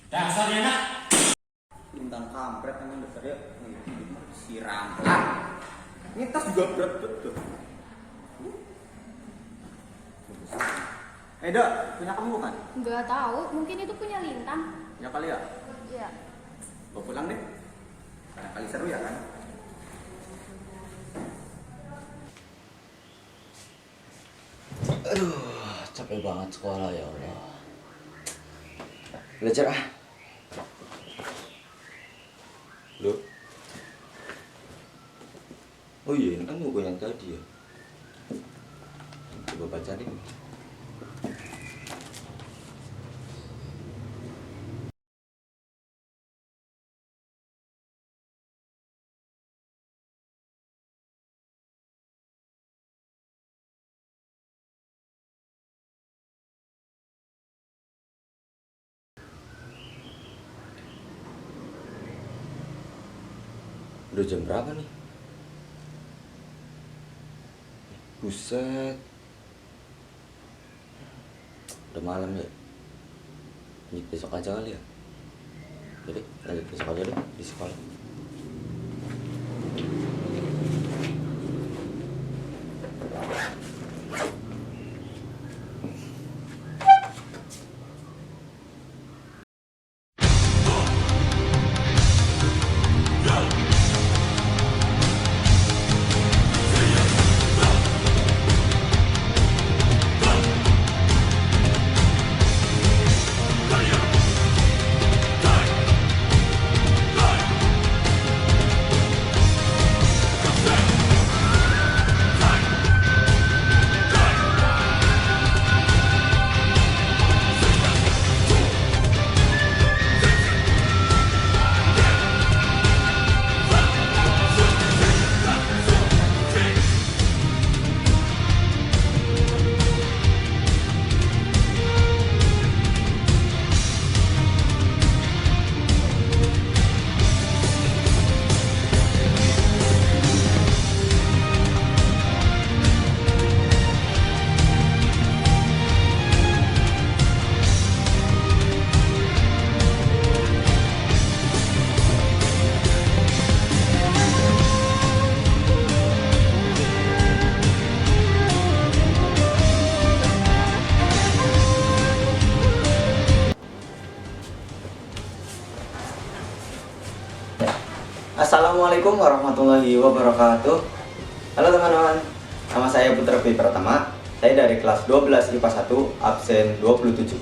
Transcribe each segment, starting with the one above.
Dasarnya nak. Lintang kampret yang dasar ya. Siram. Ah. Ini tas juga berat betul. Dok, punya kamu bukan? Nggak tahu, mungkin itu punya Lintang. Ya kali ya. Iya. Bawa pulang deh. Kali seru ya kan? Aduh, capek banget sekolah ya Allah. Belajar ah. Loh? Oh iya, ini kan buku yang tadi ya. Coba baca deh. Udah jam berapa nih? Buset. Udah malam ya. Lanjut besok aja kali ya. Jadi lanjut besok aja deh di sekolah. Assalamualaikum warahmatullahi wabarakatuh. Halo teman-teman, nama saya Putra B. Pratama. Saya dari kelas 12 IPA 1 absen 27.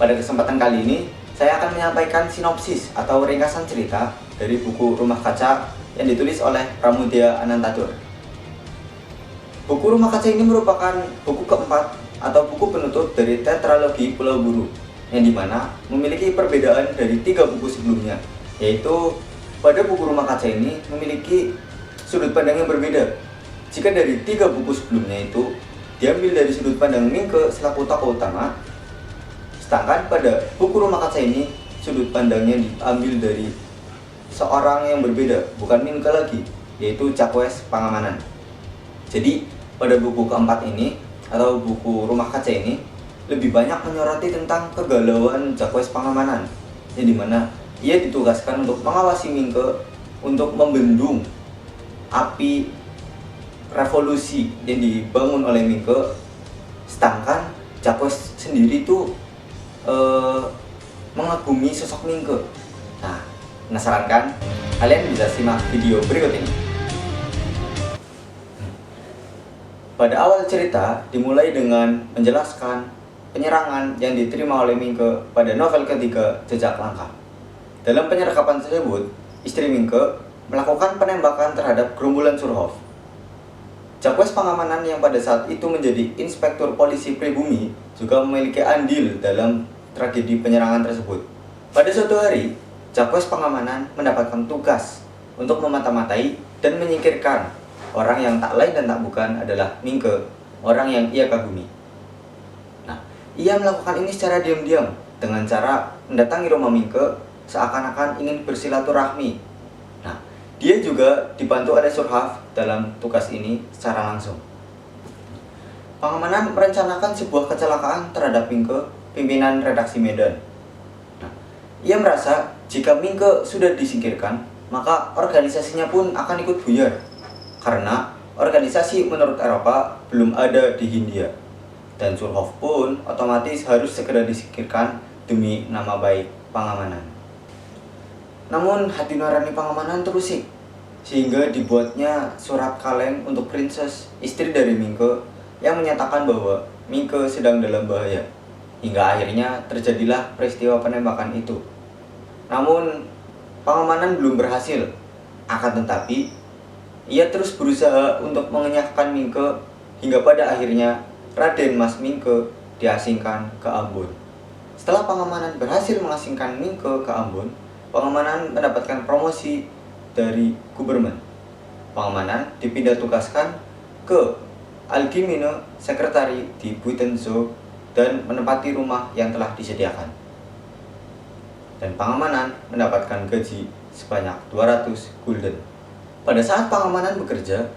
Pada kesempatan kali ini saya akan menyampaikan sinopsis atau ringkasan cerita dari buku Rumah Kaca yang ditulis oleh Pramudia Anantatur. Buku Rumah Kaca ini merupakan buku keempat atau buku penutup dari tetralogi Pulau Buru, yang dimana memiliki perbedaan dari 3 buku sebelumnya, yaitu pada buku Rumah Kaca ini memiliki sudut pandang yang berbeda. Jika dari 3 buku sebelumnya itu diambil dari sudut pandang Mingke selaku tokoh utama, sedangkan pada buku Rumah Kaca ini sudut pandangnya diambil dari seorang yang berbeda, bukan Mingke lagi, yaitu Cakwes Pangamanan. Jadi pada buku keempat ini atau buku Rumah Kaca ini lebih banyak menyoroti tentang kegalauan Cakwes Pangamanan, yang dimana ia ditugaskan untuk mengawasi Mingke untuk membendung api revolusi yang dibangun oleh Mingke, sedangkan Cakwes sendiri itu mengagumi sosok Mingke. Nah, penasaran kan? Kalian bisa simak video berikut ini. Pada awal cerita dimulai dengan menjelaskan penyerangan yang diterima oleh Mingke pada novel ketiga Jejak Langkah. Dalam penyergapan tersebut, istri Mingke melakukan penembakan terhadap gerombolan Surhof. Cakwes Pangamanan yang pada saat itu menjadi inspektur polisi pribumi juga memiliki andil dalam tragedi penyerangan tersebut. Pada suatu hari, Cakwes Pangamanan mendapatkan tugas untuk memata-matai dan menyingkirkan orang yang tak lain dan tak bukan adalah Mingke, orang yang ia kagumi. Nah, ia melakukan ini secara diam-diam dengan cara mendatangi rumah Mingke seakan-akan ingin bersilaturahmi. Nah, dia juga dibantu oleh Surhof dalam tugas ini secara langsung. Pangamanan merencanakan sebuah kecelakaan terhadap Mingke, pimpinan redaksi Medan. Nah, Ia merasa jika Mingke sudah disingkirkan, maka organisasinya pun akan ikut buyar. Karena organisasi menurut Eropa belum ada di Hindia. Dan Surhoff pun otomatis harus segera disingkirkan demi nama baik Pangemanan. Namun hati nurani Pangemanan terusik, sehingga dibuatnya surat kaleng untuk Princess, istri dari Mingke, yang menyatakan bahwa Mingke sedang dalam bahaya. Hingga akhirnya terjadilah peristiwa penembakan itu. Namun Pangemanan belum berhasil. Akan tetapi ia terus berusaha untuk mengenyahkan Mingke, hingga pada akhirnya Raden Mas Mingke diasingkan ke Ambon. Setelah Pangemanan berhasil mengasingkan Mingke ke Ambon, Pangemanan mendapatkan promosi dari Guberman. Pangemanan dipindah tugaskan ke Algemene Sekretari di Buitenzo dan menempati rumah yang telah disediakan. Dan Pangemanan mendapatkan gaji sebanyak 200 gulden. Pada saat Pangemanan bekerja,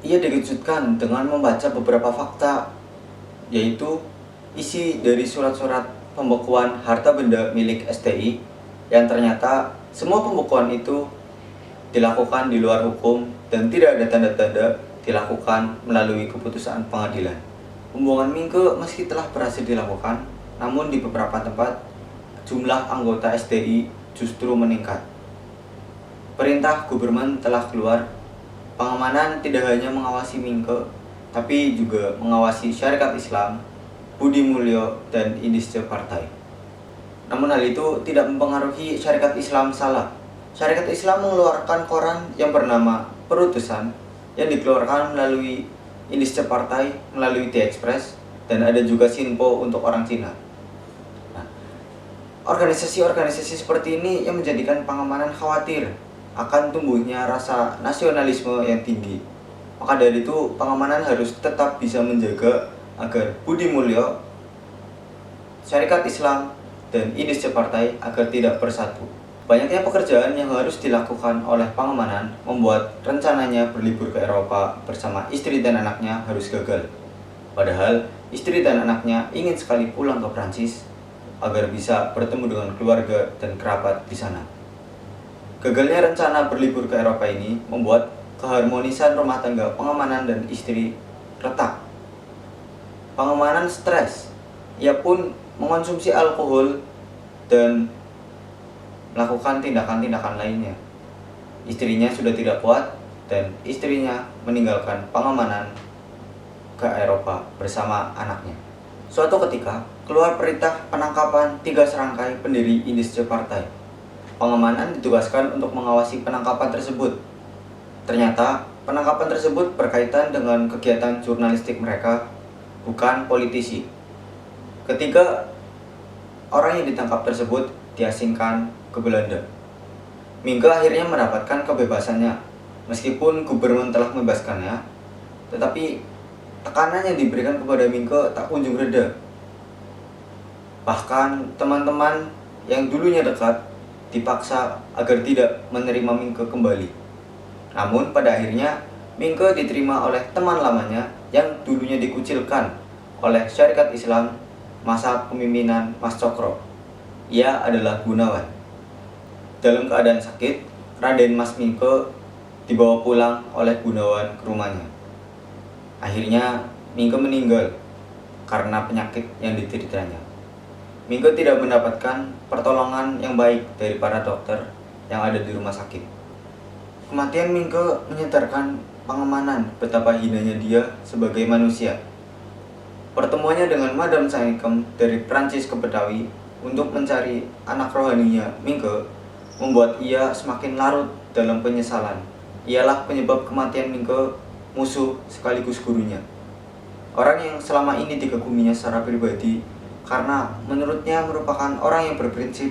ia dikejutkan dengan membaca beberapa fakta, yaitu isi dari surat-surat pembekuan harta benda milik STI yang ternyata semua pembekuan itu dilakukan di luar hukum dan tidak ada tanda-tanda dilakukan melalui keputusan pengadilan. Pembuangan Mingke meski telah berhasil dilakukan, namun di beberapa tempat jumlah anggota STI justru meningkat. Perintah Guberman telah keluar. Pangemanan tidak hanya mengawasi Mingke, tapi juga mengawasi Syarikat Islam, Budi Mulyo, dan Indische Partai. Namun hal itu tidak mempengaruhi Syarikat Islam salah. Syarikat Islam mengeluarkan koran yang bernama Perutusan yang dikeluarkan melalui Indische Partai, melalui The Express, dan ada juga Sinpo untuk orang Cina. Nah, organisasi-organisasi seperti ini yang menjadikan Pangemanan khawatir akan tumbuhnya rasa nasionalisme yang tinggi. Maka dari itu Pangemanan harus tetap bisa menjaga agar Budi Mulyo, Syarikat Islam, dan Indische Partai agar tidak bersatu. Banyaknya pekerjaan yang harus dilakukan oleh Pangemanan membuat rencananya berlibur ke Eropa bersama istri dan anaknya harus gagal. Padahal istri dan anaknya ingin sekali pulang ke Prancis agar bisa bertemu dengan keluarga dan kerabat di sana. Gagalnya rencana berlibur ke Eropa ini membuat keharmonisan rumah tangga Pangemanan dan istri retak. Pangemanan stres. Ia pun mengonsumsi alkohol dan melakukan tindakan-tindakan lainnya. Istrinya sudah tidak kuat dan istrinya meninggalkan Pangemanan ke Eropa bersama anaknya. Suatu ketika keluar perintah penangkapan 3 serangkai pendiri Indische Partai. Pangemanan ditugaskan untuk mengawasi penangkapan tersebut. Ternyata penangkapan tersebut berkaitan dengan kegiatan jurnalistik mereka, bukan politisi. Ketiga orang yang ditangkap tersebut diasingkan ke Belanda. Mingke akhirnya mendapatkan kebebasannya. Meskipun Guberman telah membebaskannya, tetapi tekanan yang diberikan kepada Mingke tak kunjung reda. Bahkan teman-teman yang dulunya dekat dipaksa agar tidak menerima Mingke kembali. Namun pada akhirnya Mingke diterima oleh teman lamanya yang dulunya dikucilkan oleh Syarikat Islam masa kepemimpinan Mas Cokro. Ia adalah Gunawan. Dalam keadaan sakit, Raden Mas Mingke dibawa pulang oleh Gunawan ke rumahnya. Akhirnya Mingke meninggal karena penyakit yang dideritanya. Mingke tidak mendapatkan pertolongan yang baik dari para dokter yang ada di rumah sakit. Kematian Mingke menyadarkan Pangemanan betapa hinanya dia sebagai manusia. Pertemuannya dengan Madame Sanikem dari Prancis ke Betawi untuk mencari anak rohaninya Mingke membuat ia semakin larut dalam penyesalan. Ialah penyebab kematian Mingke, musuh sekaligus gurunya. Orang yang selama ini dikaguminya secara pribadi karena menurutnya merupakan orang yang berprinsip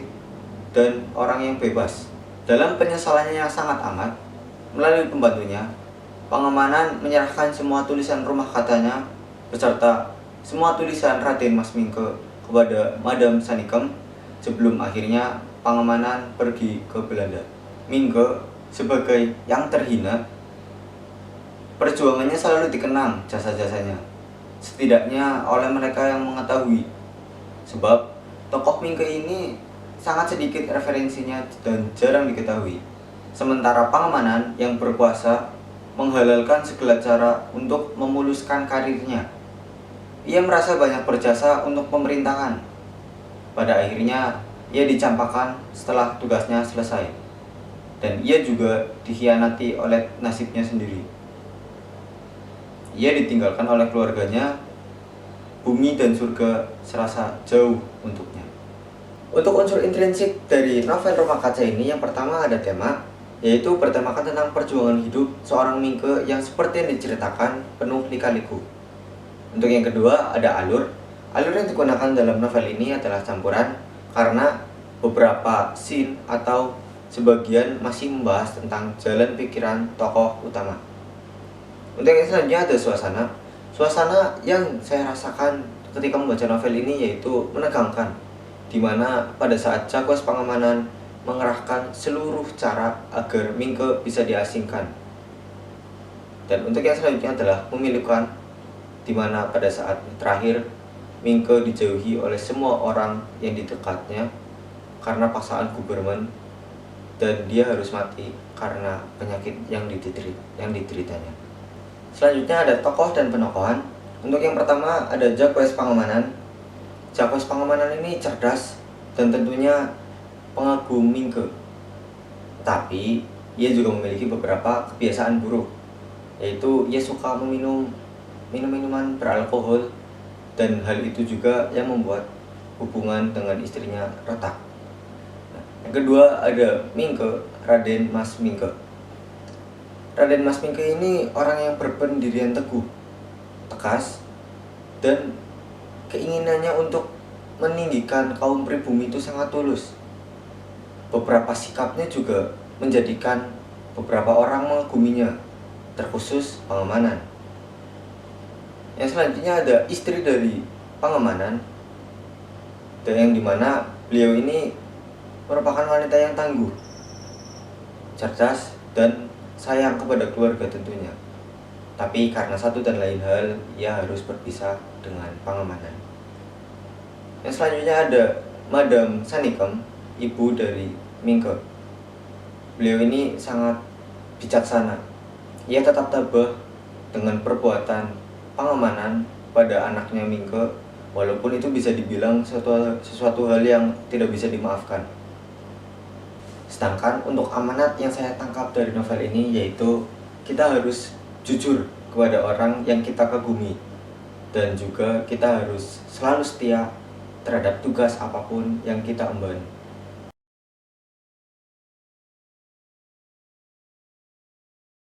dan orang yang bebas. Dalam penyesalannya yang sangat amat, melalui pembantunya, Pangemanan menyerahkan semua tulisan rumah katanya beserta semua tulisan Raden Mas Mingke kepada Madame Sanikem sebelum akhirnya Pangemanan pergi ke Belanda. Mingke sebagai yang terhina, perjuangannya selalu dikenang jasa-jasanya, setidaknya oleh mereka yang mengetahui. Sebab tokoh Mingke ini sangat sedikit referensinya dan jarang diketahui. Sementara Pangemanan yang berkuasa menghalalkan segala cara untuk memuluskan karirnya. Ia merasa banyak berjasa untuk pemerintahan. Pada akhirnya, ia dicampakkan setelah tugasnya selesai. Dan ia juga dikhianati oleh nasibnya sendiri. Ia ditinggalkan oleh keluarganya, bumi dan surga serasa jauh untuknya. Untuk unsur intrinsik dari novel Rumah Kaca ini, yang pertama ada tema, yaitu bertemakan tentang perjuangan hidup seorang Mingke yang seperti yang diceritakan penuh lika-liku. Untuk yang kedua ada alur. Alur yang digunakan dalam novel ini adalah campuran karena beberapa scene atau sebagian masih membahas tentang jalan pikiran tokoh utama. Untuk yang selanjutnya ada suasana. Suasana yang saya rasakan ketika membaca novel ini yaitu menegangkan, dimana pada saat Jagos Pangemanan mengerahkan seluruh cara agar Mingke bisa diasingkan. Dan untuk yang selanjutnya adalah memilukan, dimana pada saat terakhir Mingke dijauhi oleh semua orang yang di dekatnya karena paksaan Guberman, dan dia harus mati karena penyakit yang dideritanya. Selanjutnya ada tokoh dan penokohan. Untuk yang pertama ada Jagos Pangemanan. Jagos Pangemanan ini cerdas dan tentunya pengagum Mingke. Tapi ia juga memiliki beberapa kebiasaan buruk, yaitu ia suka meminum minuman beralkohol, dan hal itu juga yang membuat hubungan dengan istrinya retak. Yang kedua ada Mingke, Raden Mas Mingke. Raden Mas Mingke ini orang yang berpendirian teguh, tegas, dan keinginannya untuk meninggikan kaum pribumi itu sangat tulus. Beberapa sikapnya juga menjadikan beberapa orang mengaguminya, terkhusus Pangemanan. Yang selanjutnya ada istri dari Pangemanan, dan yang dimana beliau ini merupakan wanita yang tangguh, cerdas, dan sayang kepada keluarga tentunya. Tapi karena satu dan lain hal, ia harus berpisah dengan Pangemanan. Yang selanjutnya ada Madam Sanikem, ibu dari Mingke. Beliau ini sangat bijaksana. Ia tetap tabah dengan perbuatan Pangemanan pada anaknya Mingke, walaupun itu bisa dibilang sesuatu hal yang tidak bisa dimaafkan. Sedangkan untuk amanat yang saya tangkap dari novel ini yaitu kita harus jujur kepada orang yang kita kagumi, dan juga kita harus selalu setia terhadap tugas apapun yang kita emban.